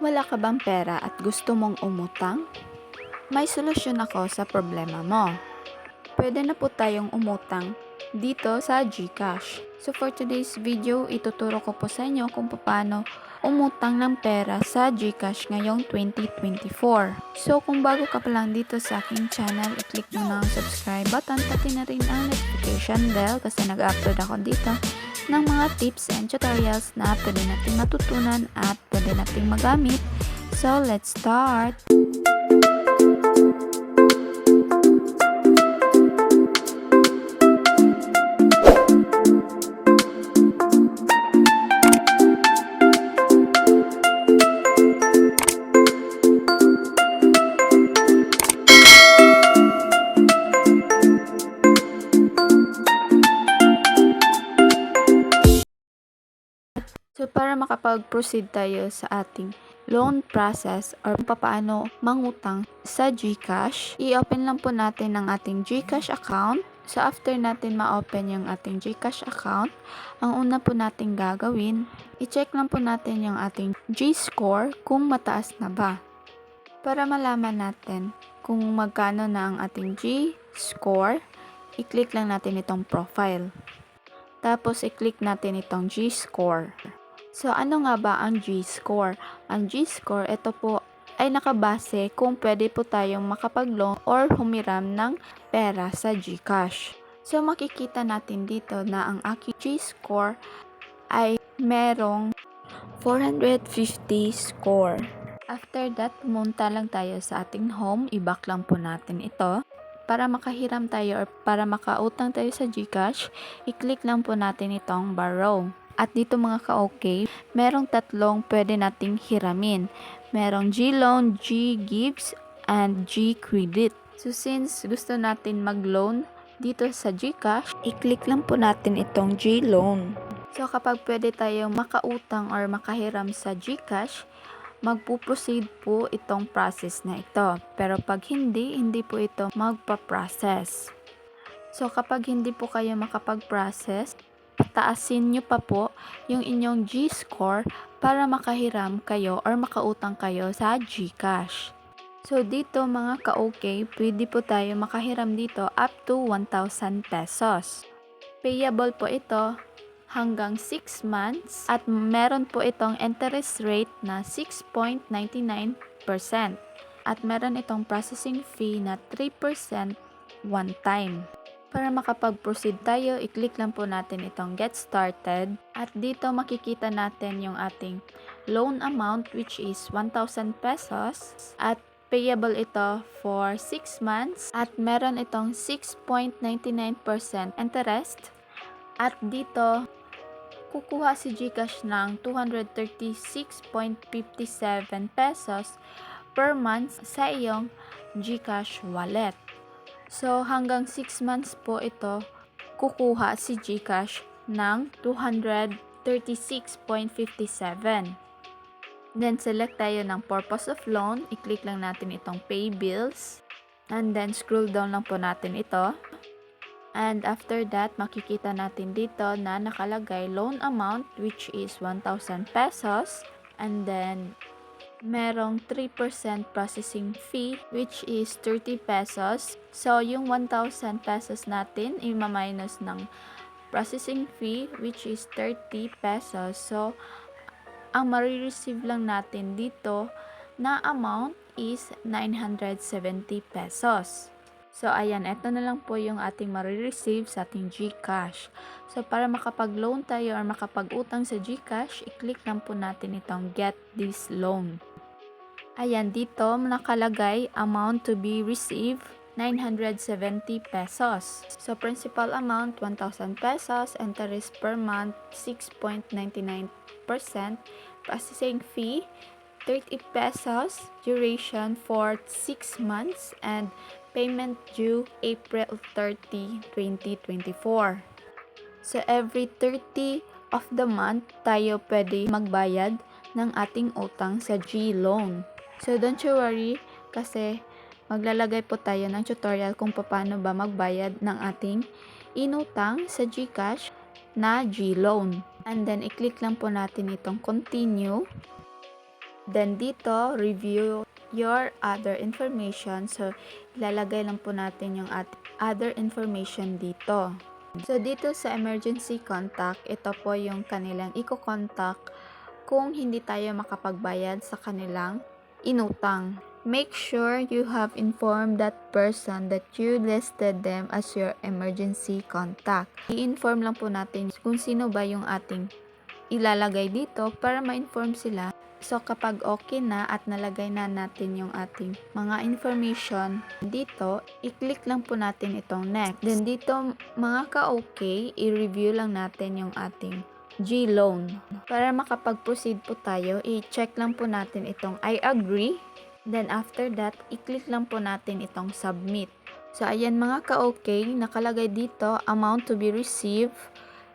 Wala ka bang pera at gusto mong umutang? May solusyon ako sa problema mo. Pwede na po tayong umutang dito sa GCash. So for today's video, ituturo ko po sa inyo kung paano umutang ng pera sa GCash ngayong 2024. So kung bago ka pa lang dito sa aking channel, i-click mo na ang subscribe button pati na rin ang notification bell kasi nag-upload ako dito ng mga tips and tutorials na pwede natin matutunan at pwede natin magamit. So let's start! So, para makapag-proceed tayo sa ating loan process or paano mangutang sa GCash, i-open lang po natin ang ating GCash account. So, after natin ma-open yung ating GCash account, ang una po natin gagawin, i-check lang po natin yung ating G-score kung mataas na ba. Para malaman natin kung magkano na ang ating G-score, i-click lang natin itong profile. Tapos, i-click natin itong G-score. So, ano nga ba ang G-score? Ang G-score, ito po ay nakabase kung pwede po tayong makapag-loan or humiram ng pera sa GCash. So, makikita natin dito na ang aking G-score ay merong 450 score. After that, pumunta lang tayo sa ating home. I-back lang po natin ito. Para makahiram tayo or para makautang tayo sa GCash, i-click lang po natin itong borrow. At dito mga ka-okay, merong tatlong pwede nating hiramin. Merong G-Loan, G-Gives, and G-Credit. So since gusto natin mag-loan dito sa GCash, i-click lang po natin itong G-Loan. So kapag pwede tayong makautang or makahiram sa GCash, magpo-proceed po itong process na ito. Pero pag hindi po ito magpa-process. So kapag hindi po kayo makapag-process, pataasin nyo pa po yung inyong G-score para makahiram kayo or makautang kayo sa GCash. So dito mga ka-okay, pwede po tayo makahiram dito up to 1,000 pesos. Payable po ito hanggang 6 months at meron po itong interest rate na 6.99% at meron itong processing fee na 3% one time. Para makapag-proceed tayo, i-click lang po natin itong Get Started. At dito makikita natin yung ating loan amount which is 1,000 pesos. At payable ito for 6 months. At meron itong 6.99% interest. At dito, kukuha si GCash ng 236.57 pesos per month sa iyong GCash wallet. So, hanggang 6 months po ito, kukuha si GCash ng 236.57. Then, select tayo ng purpose of loan. I-click lang natin itong pay bills. And then, scroll down lang po natin ito. And after that, makikita natin dito na nakalagay loan amount which is 1,000 pesos. And then, merong 3% processing fee which is 30 pesos. So, yung 1,000 pesos natin, i-minus ng processing fee which is 30 pesos. So, ang marireceive lang natin dito na amount is 970 pesos. So, ayan, ito na lang po yung ating marireceive sa ating GCash. So, para makapag-loan tayo or makapag-utang sa GCash, i-click lang po natin itong Get This Loan. Ayan, dito nakalagay amount to be received 970 pesos. So, principal amount 1,000 pesos, interest per month 6.99%, processing fee 30 pesos, duration for 6 months, and payment due April 30, 2024. So, every 30 of the month, tayo pwede magbayad ng ating utang sa G-Loan. So, don't you worry kasi maglalagay po tayo ng tutorial kung paano ba magbayad ng ating inutang sa GCash na G-Loan. And then, i-click lang po natin itong continue. Then dito, review your other information. So, ilalagay lang po natin yung other information dito. So, dito sa emergency contact, ito po yung kanilang i-contact kung hindi tayo makapagbayad sa kanilang inutang. Make sure you have informed that person that you listed them as your emergency contact. I-inform lang po natin kung sino ba yung ating ilalagay dito para ma-inform sila. So kapag okay na at nalagay na natin yung ating mga information dito, i-click lang po natin itong next. Then dito mga ka-okay, i-review lang natin yung ating G-loan. Para makapag-proceed po tayo, i-check lang po natin itong I agree. Then after that, i-click lang po natin itong submit. So ayan mga ka-okay, nakalagay dito amount to be received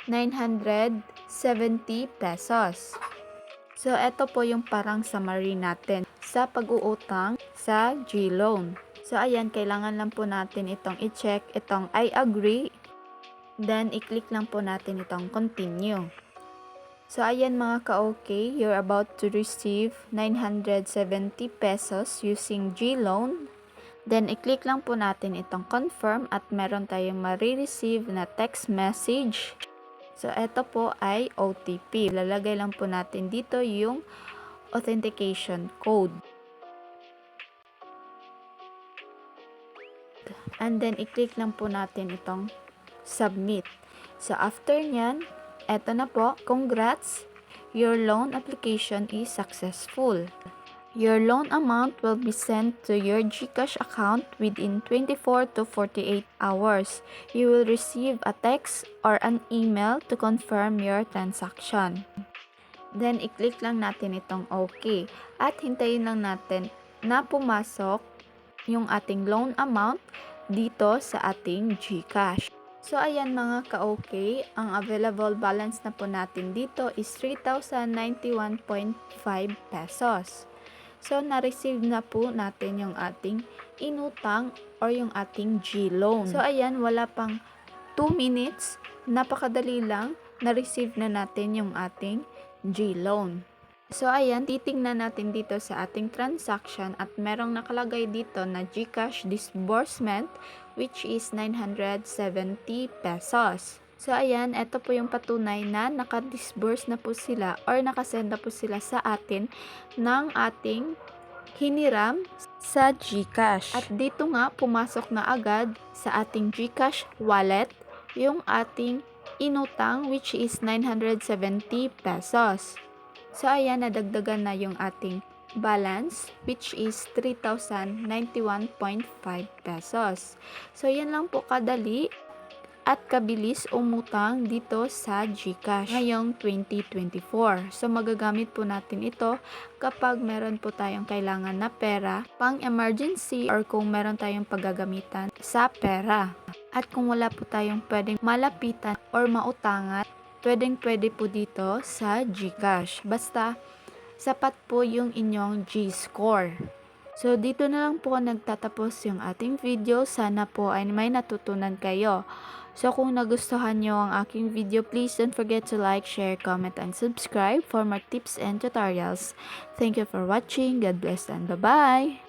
970 pesos. So ito po yung parang summary natin sa pag-uutang sa G-loan. So ayan, kailangan lang po natin itong i-check itong I agree. Then i-click lang po natin itong continue. So ayan mga ka-okay, you're about to receive 970 pesos using G-loan. Then i-click lang po natin itong confirm at meron tayong marireceive na text message. So ito po ay OTP. Lalagay lang po natin dito yung authentication code. And then i-click lang po natin itong submit. So after nyan, eto na po, congrats! Your loan application is successful. Your loan amount will be sent to your GCash account within 24 to 48 hours. You will receive a text or an email to confirm your transaction. Then, i-click lang natin itong OK. At hintayin lang natin na pumasok yung ating loan amount dito sa ating GCash. So, ayan mga ka-okay, ang available balance na po natin dito is 3,091.5 pesos. So, na-receive na po natin yung ating inutang or yung ating G-loan. So, ayan, wala pang 2 minutes, napakadali lang, na-receive na natin yung ating G-loan. So, ayan, titingnan natin dito sa ating transaction at merong nakalagay dito na GCash disbursement which is 970 pesos. So, ayan, ito po yung patunay na naka-disburse na po sila or nakasend na po sila sa atin ng ating hiniram sa GCash. At dito nga, pumasok na agad sa ating GCash wallet yung ating inutang which is 970 pesos. So, ayan, nadagdagan na yung ating balance which is 3,091.5 pesos. So, yan lang po kadali at kabilis umutang dito sa GCash ngayong 2024. So, magagamit po natin ito kapag meron po tayong kailangan na pera pang emergency or kung meron tayong paggagamitan sa pera. At kung wala po tayong pwedeng malapitan or mautangan, pwedeng-pwede po dito sa GCash. Basta, sapat po yung inyong G-score. So, dito na lang po nagtatapos yung ating video. Sana po ay may natutunan kayo. So, kung nagustuhan nyo ang aking video, please don't forget to like, share, comment, and subscribe for more tips and tutorials. Thank you for watching. God bless and bye-bye!